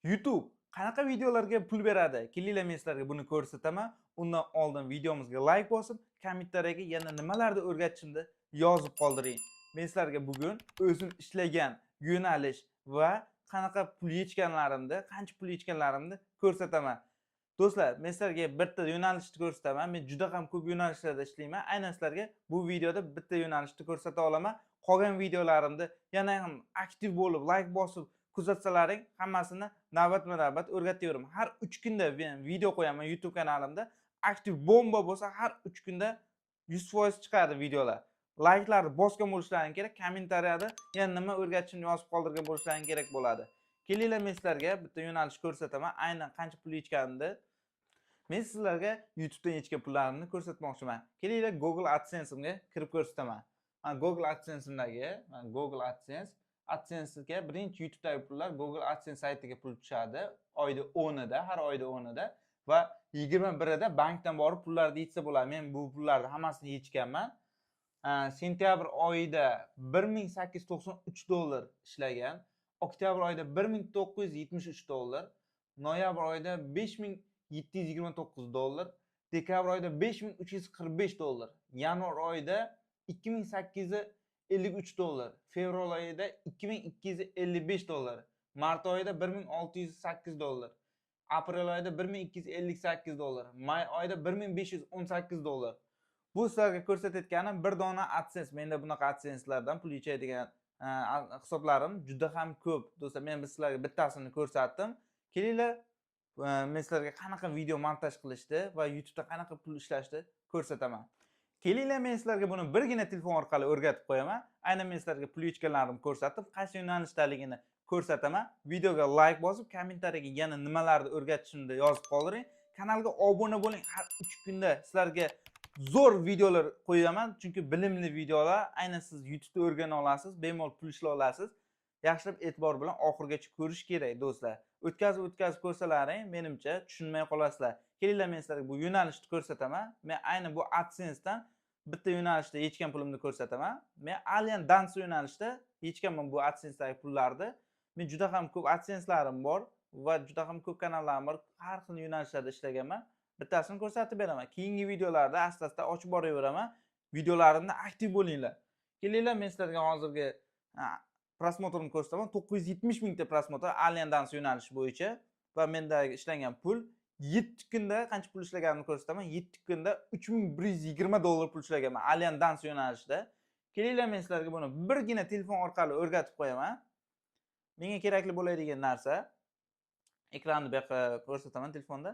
YouTube qanaqa videolarga pul beradi? Kelinglar men sizlarga buni ko'rsataman. Undan oldin videomizga like bosib, kommentariyaga yana nimalarni o'rgatishimni yozib qoldiring. Men sizlarga bugun o'zim ishlagan yo'nalish va qanaqa pul yechganlarimni, qancha pul yechganlarimni ko'rsataman. Do'stlar, men sizlarga bitta yo'nalishni ko'rsataman. Men juda ham ko'p yo'nalishlarda ishlayman. Aynan sizlarga bu videoda bitta yo'nalishni ko'rsata olaman. Qolgan videolarimda yana ham aktiv bo'lib, like bosib kuzatsalaring, hammasini navbatma-navbat o'rgataveraman. Har 3 kunda men video qo'yaman YouTube kanalimda. Aktiv bomba bo'lsa, har 3 kunda 100% chiqadi videolar. Like'larni bosgan bo'lishlaring kerak, kommentariyada yana nima o'rgatishimni yozib qoldirgan bo'lishlaring kerak bo'ladi. Kelinglar men sizlarga bitta yo'nalish ko'rsataman. Aynan qancha pul yechganimni men sizlarga YouTube'dan yechgan pullarimni ko'rsatmoqchiman. Kelinglar Google AdSense'imga kirib ko'rsataman. Mana Google AdSense'imdagi, mana Google AdSense'ga birinchi YouTube'dagi pullar Google AdSense saytiga pul tushadi. Oyda 10'ida, har oyda 10'ida va 21'ida bankdan borib pullarni yechsa bo'ladi. Men bu pullarni hammasini yechganman. Sentyabr oyida $1893 ishlagan, oktyabr oyida $1973, noyabr oyida $5729, dekabr oyida $5345, yanvar oyida $2853, fevral oyida $2255, mart oyida $1608, aprel oyida $1258, may oyida $1518. Bu sizlarga ko'rsatayotganim bir dona AdSense. Menda bunaqa AdSense'lardan pul yechadigan hisoblarim juda ham ko'p. Do'stlar, men sizlarga bittasini ko'rsatdim. Kelinglar, men sizlarga qanaqa video montaj qilishni va YouTube'da qanaqa pul ishlashni ko'rsataman. Kelinglar, men sizlarga buni birgina telefon orqali o'rgatib qo'yaman. Aynan men sizlarga pul yechganlarimni ko'rsatib, qaysi yo'nalishdaligini ko'rsataman. Videoga like bosib, kommentariyaga yana nimalarni o'rgatishimni yozib qoldiring. Kanalga obuna bo'ling. Har 3 kunda sizlarga zo'r videolar qo'yaman, chunki bilimli videolar. Aynan siz YouTube'da o'rgana olasiz, bemalol pul ishlay olasiz. Yaxshilab e'tibor bilan oxirigacha ko'rish kerak, do'stlar. O'tkazib ko'rsalaring, menimcha tushunmay qolasizlar. Kelinglar, men sizlarga bu yo'nalishni ko'rsataman. Men aynan bu AdSense'dan bitta yo'nalishda yechgan pulimni ko'rsataman. Men Alien Dance yo'nalishda yechganman bu AdSense'dagi pullarni. Men juda ham ko'p AdSense'larim bor va juda ham ko'p kanallarim bor. Har xil yo'nalishlarda ishlaganman. Bittasini ko'rsatib beraman. Keyingi videolarda asta-asta ochib boraveraman. Videolarimda aktiv bo'linglar. Kelinglar, men sizlarga hozirgi prosmotrimni ko'rsataman. 970 mingta prosmotr Alien Dance yo'nalishi bo'yicha va mendagi ishlangan pul 7 kunda qancha pul ishlaganimni ko'rsataman. 7 kunda $3120 pul ishlaganman Alien Dance yo'nalishida. Kelinglar, men sizlarga buni birgina telefon orqali o'rgatib qo'yaman. Menga kerakli bo'ladigan narsa, ekranni bu yoqqa ko'rsataman telefonda.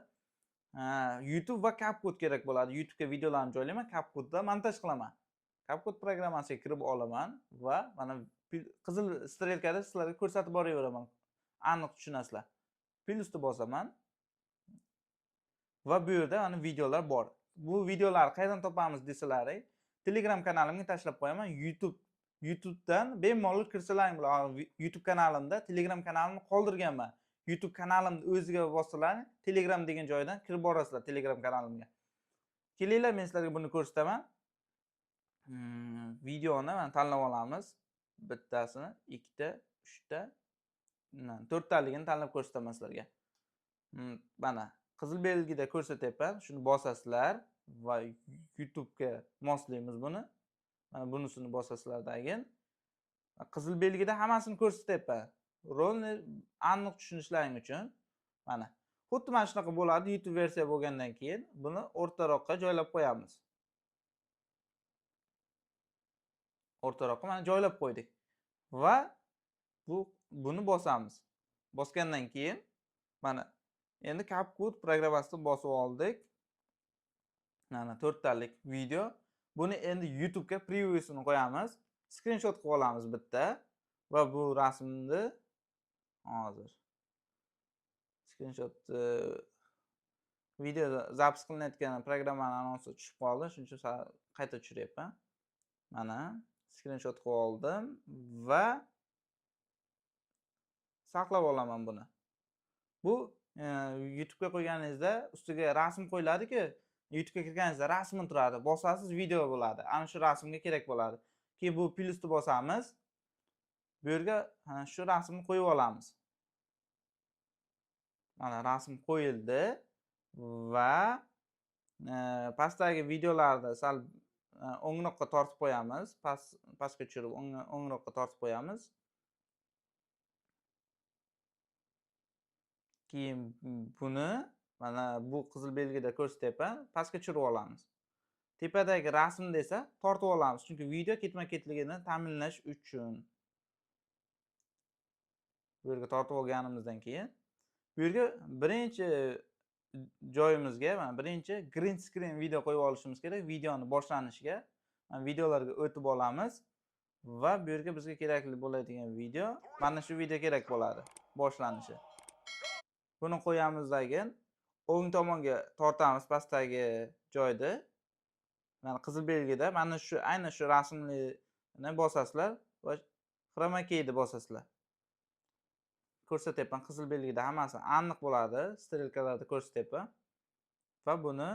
YouTube va CapCut kerak bo'ladi. YouTube'ga videolarni joylayman, CapCutda montaj qilaman. CapCut programmasiga kirib olaman va mana qizil strelkada sizlarga ko'rsatib boraveraman. Aniq tushunasizlar. Plusni bosaman va bu yerda mana videolar bor. Bu videolarni qayerdan topamiz desalaring, Telegram kanalimga tashlab qo'yaman. YouTube'dan bemalol kirsalaring bo'ladi. YouTube kanalimda Telegram kanalimni qoldirganman. YouTube kanalimni o'ziga bossalaring, Telegram degan joydan kirib borasizlar Telegram kanalimga. Kelinglar, men sizlarga buni ko'rsataman. Videoni mana tanlab olamiz. Bittasini, ikkita, 3 ta, 4 taligini tanlab ko'rsataman sizlarga. Mana qizil belgida ko'rsatyapman. Shuni bosasizlar va YouTube'ga moslaymiz buni. Mana bunisini bosasizlardagin. Qizil belgida hammasini ko'rsatyapman. Rolni aniq tushunishlaring uchun. Mana xuddi mana shunaqa bo'ladi. YouTube versiya bo'lgandan keyin buni o'rtaroqqa joylab qo'yamiz. O'rtaroqqa mana joylab qo'ydik. Va buni bosamiz. Bosgandan keyin mana endi CapCut programmasini bosib oldik. Mana 4 talik video. Buni endi YouTube'ga preview'sini qo'yamiz. Screenshot qilib olamiz bitta va bu rasmni hozir screenshot video zapis qilinayotgan programmaning anonsi tushib qoldi. Shuning uchun qayta tushiryapman. Mana screenshot qilib oldim va saqlab olaman buni. Bu YouTube'ga qo'yganingizda ustiga rasm qo'yiladi-ku, YouTube'ga kirganingizda rasmi turadi. Bosasiz video bo'ladi. Ana shu rasmga kerak bo'ladi. Keyin bu plusni bosamiz. Bu yerga shu rasmni qo'yib olamiz. Mana rasm qo'yildi va pastdagi videolarni sal o'ngroqqa tortib qo'yamiz. Pastga tushirib o'ngroqqa tortib qo'yamiz. Keyin buni mana bu qizil belgida ko'rsatyapman, pastga tushirib olamiz. Tepadagi rasmni esa tortib olamiz, chunki video ketma-ketligini ta'minlash uchun. Bu yerga tortib olganimizdan keyin bu yerga birinchi joyimizga mana birinchi green screen video qo'yib olishimiz kerak. Videoni boshlanishiga videolarga o'tib olamiz va bu yerga bizga kerakli bo'ladigan video mana shu video kerak bo'ladi boshlanishi. Buni qo'yamizdan o'ng tomonga tortamiz pastdagi joyda. Mana qizil belgida mana shu aynan shu rasmni bosasizlar va chroma keyni bosasizlar. Ko'rsatyapman, qizil belgida hammasi aniq bo'ladi, strelkalarda ko'rsatyapman. Va buni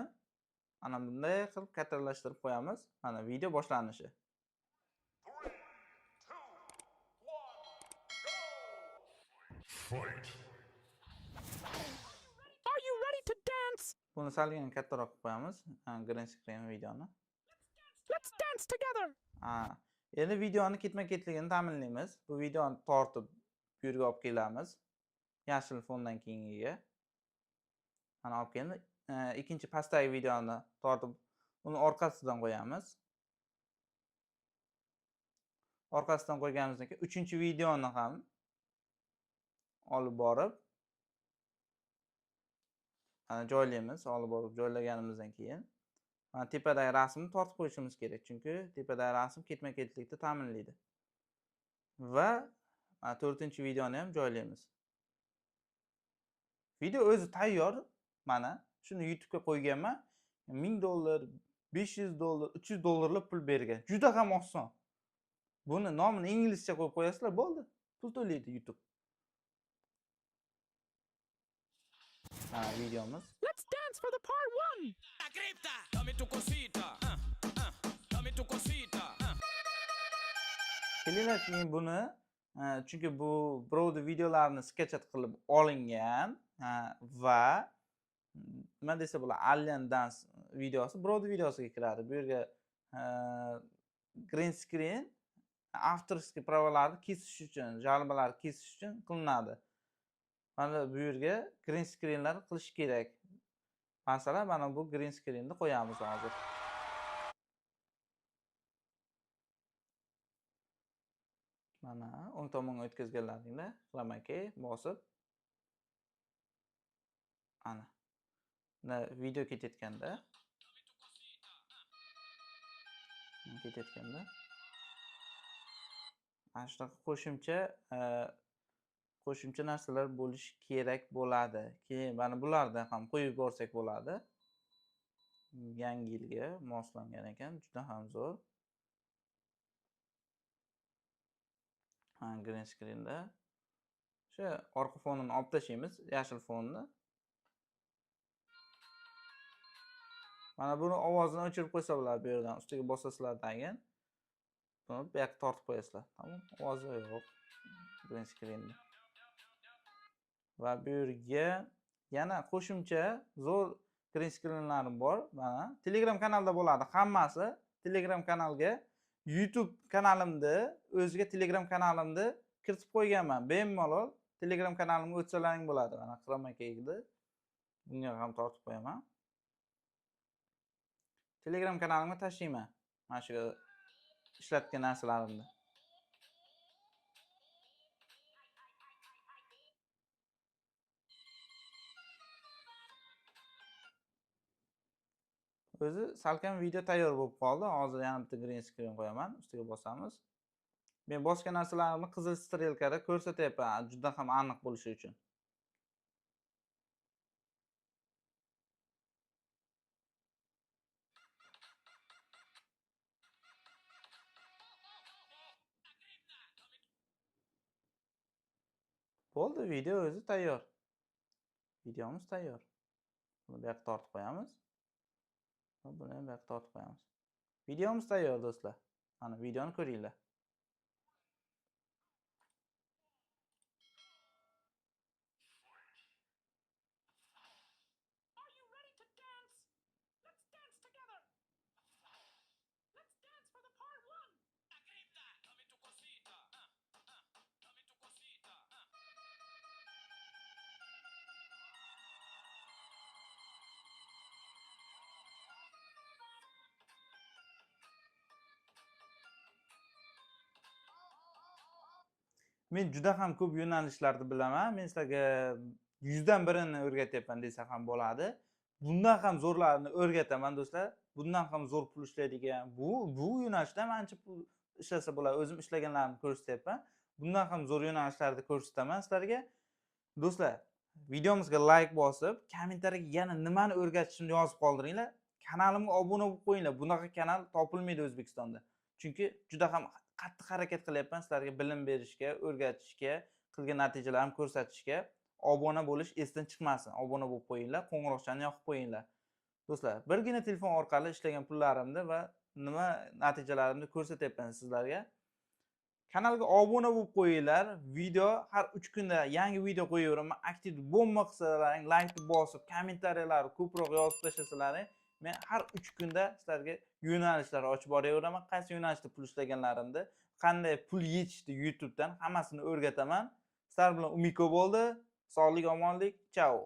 mana bunday qilib kattalashtirib qo'yamiz. Mana video boshlanishi. Fight. Are you ready to dance? Buni salgina kattaroq qilib qo'yamiz. Green screen videoni. Let's dance together. Endi videoni ketma-ketligini ta'minlaymiz. Bu videoni tortib bu yerga olib kelamiz. Yashil fondan keyingiga. Mana olib keldi. Ikkinchi pastdagi videoni tortib uni orqasidan qo'yamiz. Orqasidan qo'yganimizdan keyin uchinchi videoni ham olib borib joylaymiz. Olib borib joylaganimizdan keyin mana tepadagi rasmni tortib qo'yishimiz kerak, chunki tepadagi rasm ketma-ketlikni ta'minlaydi. Va 4-videoni ham joylaymiz. Video o'zi tayyor. Mana shuni YouTube'ga qo'yganman. $1000, $500, $300 pul bergan. Juda ham oson. Buni nomini inglizcha qo'yib qo'yasizlar, bo'ldi. Pul to'laydi YouTube. Videomiz. Let's dance for the part 1. Dame tu cosita. Dame tu cosita. Kelinglar keyin buni chunki bu birovni videolarini sketchat qilib olingan va nima desa bo'ladi, Alien Dance videosi birovni videosiga kiradi. Bu yerga green screen avtorskiy pravolarni kesish uchun, jalbalarni kesish uchun qilinadi. Mana bu yerga green screenlar qilish kerak. Masalan, mana bu green screenni qo'yamiz hozir. Mana o'ng tomonga o'tkazganlaringda chroma key bosib ana video ketayotganda ana shunaqa qo'shimcha narsalar bo'lishi kerak bo'ladi. Keyin mana bulardan ham qo'yib borsak bo'ladi. Yangi yilga moslangan ekan, juda ham zo'r. Green screenda shu orqa fonini olib tashlaymiz, yashil fonni. Mana buni ovozini o'chirib qo'ysa bo'ladi, bu yerdan ustiga bosasizlardan buni bu yoqqa tortib qo'yasizlar. Tamom, ovozi yo'q green screenda. Va bu yerga yana qo'shimcha zo'r green screenlarim bor. Mana Telegram kanalda bo'ladi hammasi. Telegram kanalga YouTube kanalimni, o'ziga Telegram kanalimni kiritib qo'yganman. Bemalol Telegram kanalimga o'tsalaring bo'ladi. Mana chroma keyni bunga ham tortib qo'yaman. Telegram kanalimga tashlayman. Mana shu ishlatgan narsalarimni. O'zi salkam video tayyor bo'lib qoldi. Hozir yana bitta green screen qo'yaman, ustiga bosamiz. Men bosgan narsalarimni qizil strelkada ko'rsatyapman, juda ham aniq bo'lishi uchun. Bo'ldi, video o'zi tayyor. Videomiz tayyor. Buni bu yoqqa tortib qo'yamiz. Va buni ham bu yoqqa tortib qo'yamiz. Videomiz tayyor do'stlar. Mana videoni ko'ringlar. Men juda ham ko'p yo'nalishlarni bilaman. Men sizlarga 100 dan birini o'rgatyapman desa ham bo'ladi. Bundan ham zo'rlarini o'rgataman do'stlar. Bundan ham zo'r pul ishlaydigan, bu yo'nalishda ham ancha pul ishlasa bo'ladi. O'zim ishlaganlarimni ko'rsatyapman. Bundan ham zo'r yo'nalishlarni ko'rsataman sizlarga. Do'stlar, videomizga like bosib, kommentariyaga yana nimani o'rgatishimni yozib qoldiringlar. Kanalimga obuna bo'lib qo'yinglar. Bunaqa kanal topilmaydi O'zbekistonda. Chunki juda ham qattiq harakat qilyapman sizlarga bilim berishga, o'rgatishga, qilgan natijalarimni ko'rsatishga. Obuna bo'lish esdan chiqmasin. Obuna bo'lib qo'yinglar, qo'ng'iroqchani yoqib qo'yinglar. Do'stlar, birgina telefon orqali ishlagan pullarimni va nima natijalarimni ko'rsatyapman sizlarga. Kanalga obuna bo'lib qo'yinglar. Video har 3 kunda yangi video qo'yaveraman. Aktiv bomba qilsalaring, like bosib, kommentariyalarni ko'proq yozib tashlasalaring, men har 3 kunda sizlarga yo'nalishlar ochib boraveraman. Qaysi yo'nalishda pul ishlaganlarimni, qanday pul yetishdi YouTube'dan hammasini o'rgataman. Sizlar bilan Umiko bo'ldi. Sog'lik, omonlik. Chao.